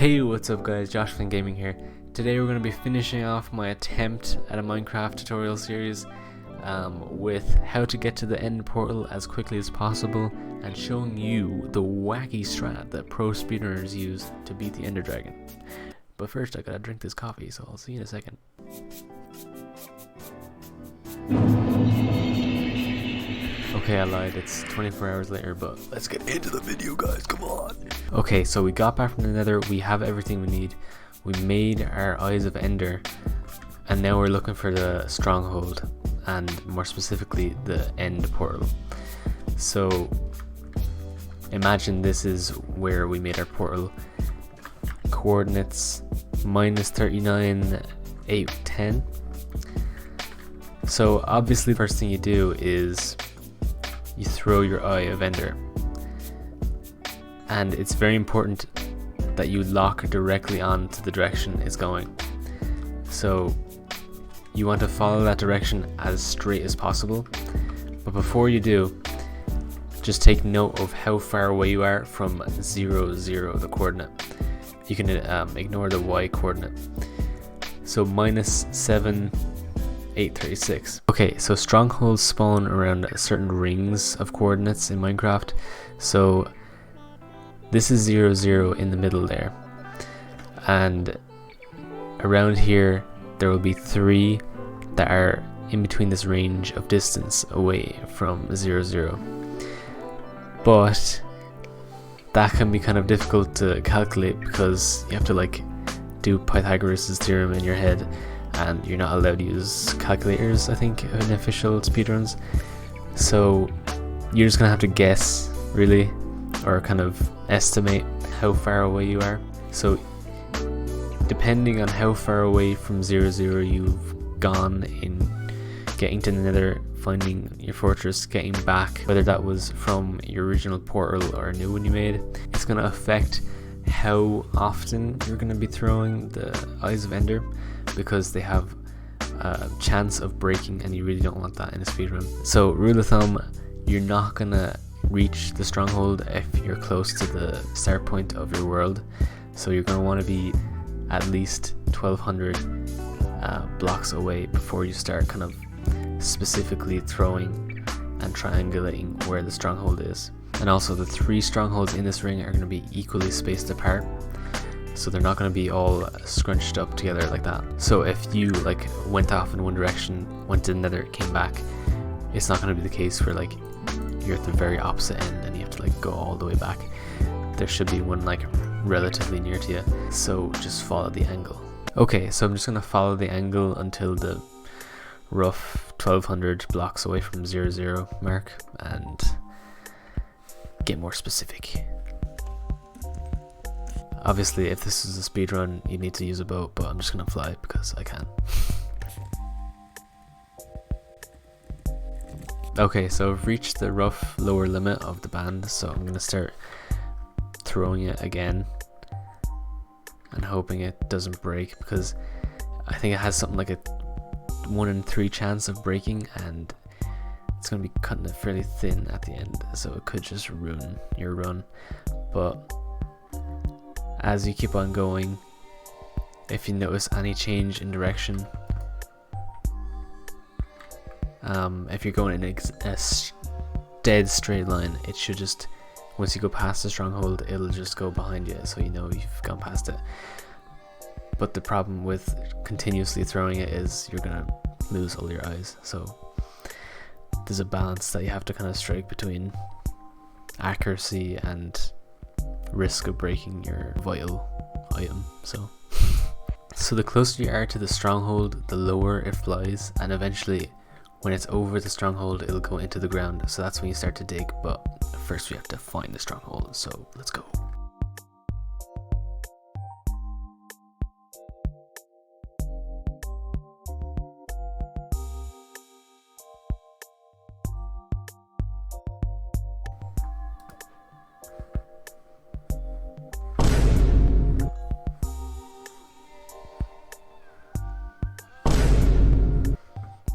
Hey, what's up guys, Josh from Gaming here. Today we're going to be finishing off my attempt at a Minecraft tutorial series with how to get to the end portal as quickly as possible and showing you the wacky strat that pro speedrunners use to beat the Ender Dragon. But first I gotta drink this coffee, so I'll see you in a second. Okay, I lied, it's 24 hours later, but let's get into the video guys, come on! Okay, so we got back from the nether, we have everything we need. We made our Eyes of Ender, and now we're looking for the Stronghold, and more specifically, the End portal. So, imagine this is where we made our portal. Coordinates -39, 8, 10. So obviously the first thing you do is you throw your Eye of Ender, and it's very important that you lock directly on to the direction it's going. So you want to follow that direction as straight as possible, but before you do, just take note of how far away you are from 0, 0, the coordinate. You can ignore the Y coordinate. So -7, 836. Okay, so strongholds spawn around certain rings of coordinates in Minecraft. So this is 0, 0 in the middle there, and around here there will be 3 that are in between this range of distance away from 0, 0. But that can be kind of difficult to calculate because you have to like do Pythagoras' theorem in your head, and you're not allowed to use calculators, I think, in official speedruns. So you're just gonna have to guess, really, or kind of estimate how far away you are. So depending on how far away from 0, 0 you've gone in getting to the nether, finding your fortress, getting back, whether that was from your original portal or a new one you made, it's gonna affect how often you're gonna be throwing the Eyes of Ender, because they have a chance of breaking and you really don't want that in a speedrun. So rule of thumb, you're not gonna reach the stronghold if you're close to the start point of your world. So you're gonna want to be at least 1200 blocks away before you start kind of specifically throwing and triangulating where the stronghold is. And also the 3 strongholds in this ring are going to be equally spaced apart, so they're not going to be all scrunched up together like that. So if you like went off in one direction, went to the nether, came back, it's not going to be the case where like you're at the very opposite end and you have to like go all the way back. There should be one like relatively near to you, so just follow the angle. Okay, so I'm just going to follow the angle until the rough 1200 blocks away from 0, 0 mark and get more specific. Obviously if this is a speedrun you need to use a boat, but I'm just gonna fly because I can. Okay, so I've reached the rough lower limit of the band, so I'm gonna start throwing it again and hoping it doesn't break, because I think it has something like a 1 in 3 chance of breaking, and it's going to be cutting it fairly thin at the end, so it could just ruin your run. But as you keep on going, if you notice any change in direction, if you're going in a dead straight line, it should just, once you go past the stronghold, it'll just go behind you, so you know you've gone past it. But the problem with continuously throwing it is you're going to lose all your eyes, so there's a balance that you have to kind of strike between accuracy and risk of breaking your vital item. So the closer you are to the stronghold, the lower it flies, and eventually when it's over the stronghold it'll go into the ground, so that's when you start to dig. But first we have to find the stronghold, so let's go.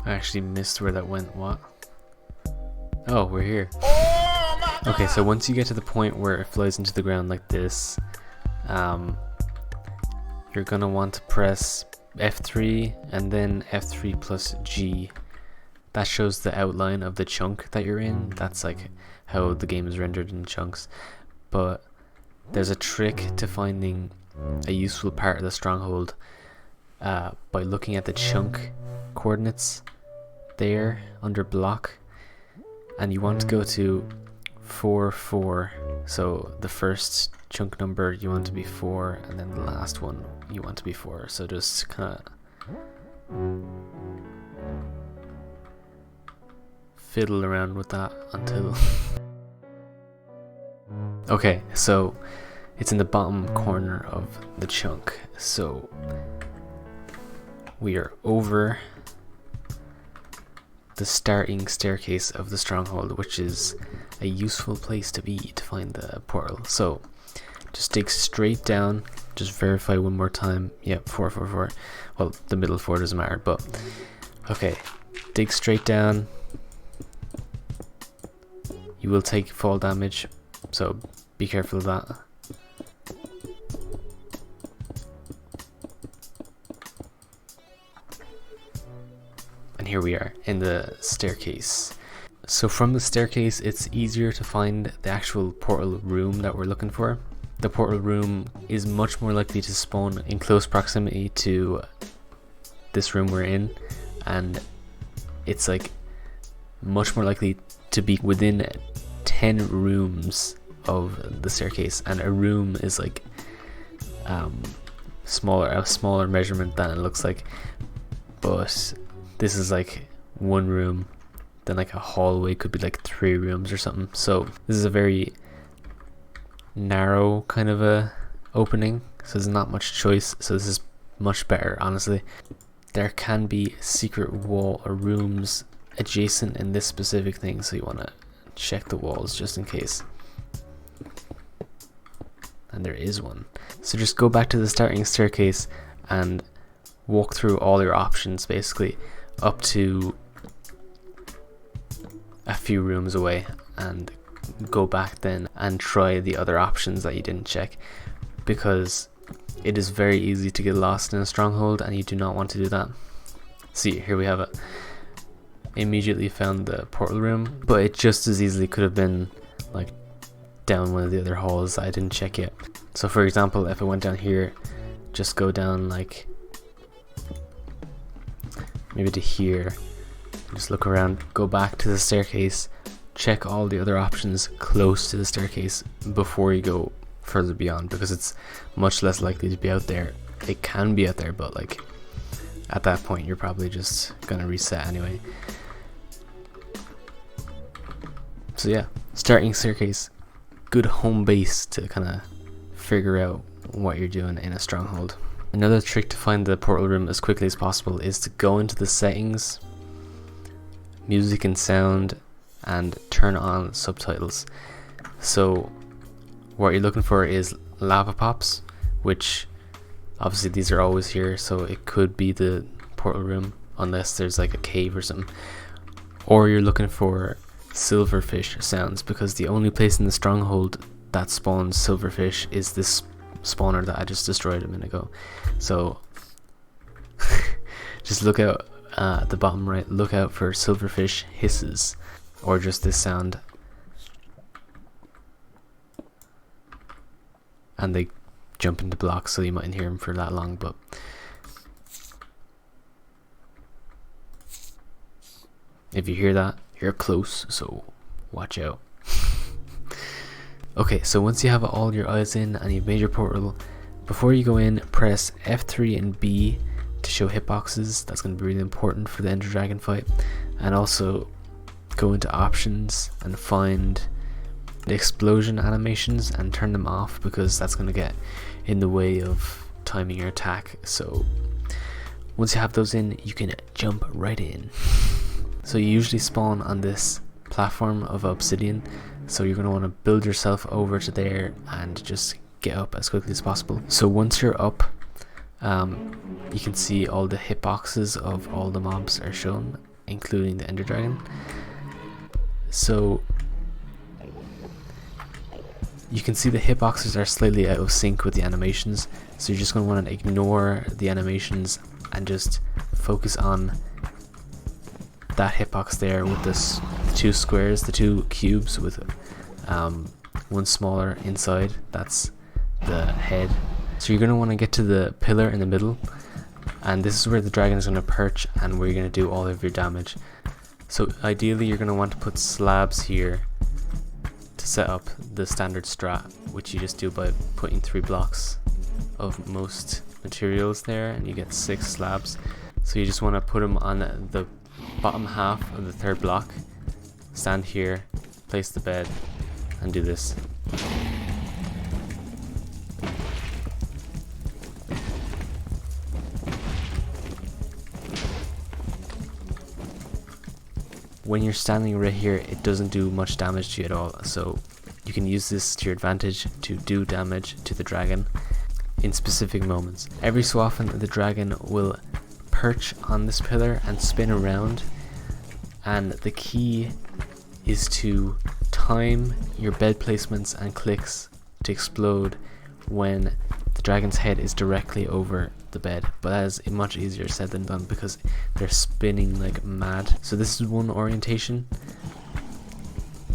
I actually missed where that went. What? Oh, we're here. Okay, so once you get to the point where it flies into the ground like this, you're gonna want to press F3 and then F3 plus G. That shows the outline of the chunk that you're in. That's like how the game is rendered in chunks. But there's a trick to finding a useful part of the stronghold by looking at the chunk coordinates there under block, and you want to go to 4 4. So the first chunk number you want to be 4, and then the last one you want to be 4. So just kind of fiddle around with that until okay, so it's in the bottom corner of the chunk. So we are over the starting staircase of the stronghold, which is a useful place to be to find the portal. So just dig straight down, just verify one more time. Yep, 4 4 4. Well, the middle 4 doesn't matter, but okay, dig straight down. You will take fall damage, so be careful of that. And here we are in the staircase. So from the staircase, it's easier to find the actual portal room that we're looking for. The portal room is much more likely to spawn in close proximity to this room we're in, and it's like much more likely to be within 10 rooms of the staircase, and a room is like a smaller measurement than it looks like, but this is like one room, then like a hallway could be like 3 rooms or something. So this is a very narrow kind of a opening, so there's not much choice, so this is much better, honestly. There can be secret wall or rooms adjacent in this specific thing, so you want to check the walls just in case. And there is one. So just go back to the starting staircase and walk through all your options, basically up to a few rooms away, and go back then and try the other options that you didn't check, because it is very easy to get lost in a stronghold and you do not want to do that. See, here we have it. Immediately found the portal room, but it just as easily could have been like down one of the other halls that I didn't check yet. So for example, if I went down here, just go down like maybe to here, just look around, go back to the staircase, check all the other options close to the staircase before you go further beyond, because it's much less likely to be out there. It can be out there, but like at that point you're probably just gonna reset anyway. So yeah, starting staircase, good home base to kind of figure out what you're doing in a stronghold. Another trick to find the portal room as quickly as possible is to go into the settings, music and sound, and turn on subtitles. So what you're looking for is lava pops, which obviously these are always here, so it could be the portal room unless there's like a cave or something. Or you're looking for silverfish sounds, because the only place in the stronghold that spawns silverfish is this spawner that I just destroyed a minute ago. So just look out at the bottom right, look out for silverfish hisses, or just this sound, and they jump into blocks, so you mightn't hear them for that long, but if you hear that, you're close, so watch out. Okay, so once you have all your eyes in and you've made your portal, before you go in, press F3 and B to show hitboxes. That's going to be really important for the Ender Dragon fight. And also go into options and find the explosion animations and turn them off, because that's going to get in the way of timing your attack. So once you have those in, you can jump right in. So you usually spawn on this platform of obsidian, so you're going to want to build yourself over to there and just get up as quickly as possible. So once you're up, you can see all the hitboxes of all the mobs are shown, including the Ender Dragon. So You can see the hitboxes are slightly out of sync with the animations, so you're just going to want to ignore the animations and just focus on that hitbox there with the two squares, the two cubes with one smaller inside. That's the head. So you're going to want to get to the pillar in the middle, and this is where the dragon is going to perch and where you're going to do all of your damage. So ideally you're going to want to put slabs here to set up the standard strat, which you just do by putting 3 blocks of most materials there and you get 6 slabs. So you just want to put them on the bottom half of the 3rd block, stand here, place the bed, and do this. When you're standing right here, it doesn't do much damage to you at all, so you can use this to your advantage to do damage to the dragon in specific moments. Every so often the dragon will perch on this pillar and spin around, and the key is to time your bed placements and clicks to explode when the dragon's head is directly over the bed, but that is much easier said than done because they're spinning like mad. So this is one orientation.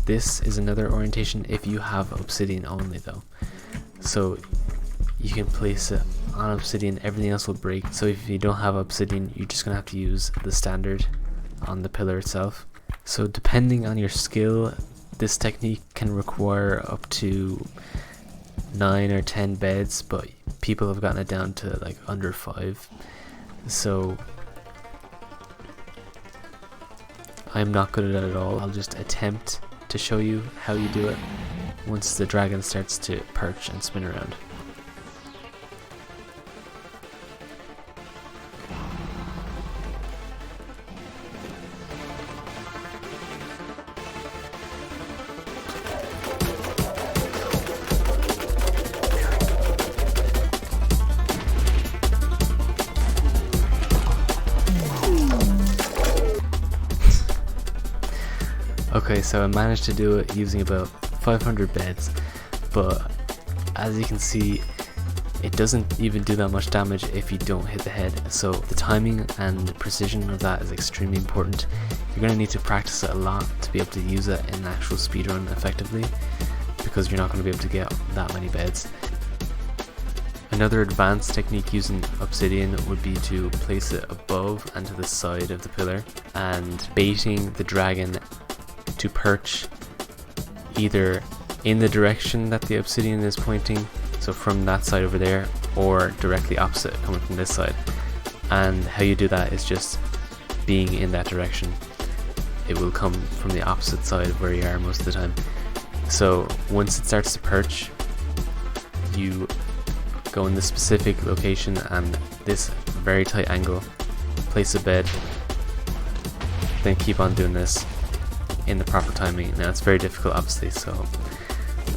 This is another orientation if you have obsidian only though. So you can place it on obsidian, everything else will break. So if you don't have obsidian, you're just gonna have to use the standard on the pillar itself. So depending on your skill, this technique can require up to 9 or 10 beds, but people have gotten it down to like under 5. So I'm not good at it at all. I'll just attempt to show you how you do it once the dragon starts to perch and spin around. Okay, so I managed to do it using about 500 beds, but as you can see, it doesn't even do that much damage if you don't hit the head. So the timing and precision of that is extremely important. You're going to need to practice it a lot to be able to use it in an actual speedrun effectively, because you're not going to be able to get that many beds. Another advanced technique using obsidian would be to place it above and to the side of the pillar and baiting the dragon to perch either in the direction that the obsidian is pointing, so from that side over there, or directly opposite coming from this side. And how you do that is just being in that direction. It will come from the opposite side of where you are most of the time. So once it starts to perch, you go in this specific location and this very tight angle, place a bed, then keep on doing this in the proper timing. Now it's very difficult obviously, so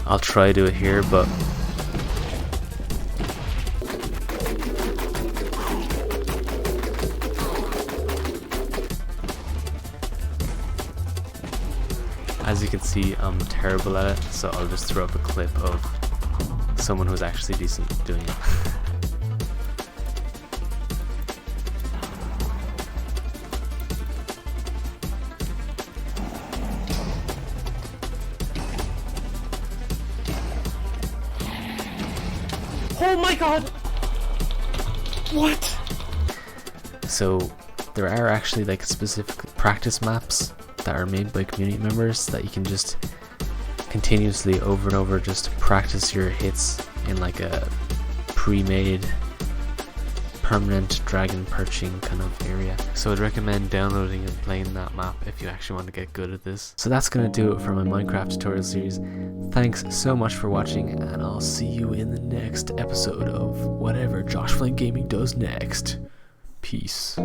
I'll try to do it here, but as you can see I'm terrible at it, so I'll just throw up a clip of someone who's actually decent doing it. Oh my god! What? So there are actually like specific practice maps that are made by community members that you can just continuously over and over just practice your hits in like a pre-made permanent dragon perching kind of area. So I'd recommend downloading and playing that map if you actually want to get good at this. So that's gonna do it for my Minecraft tutorial series. Thanks so much for watching, and I'll see you in the next episode of whatever Josh Flame Gaming does next. Peace.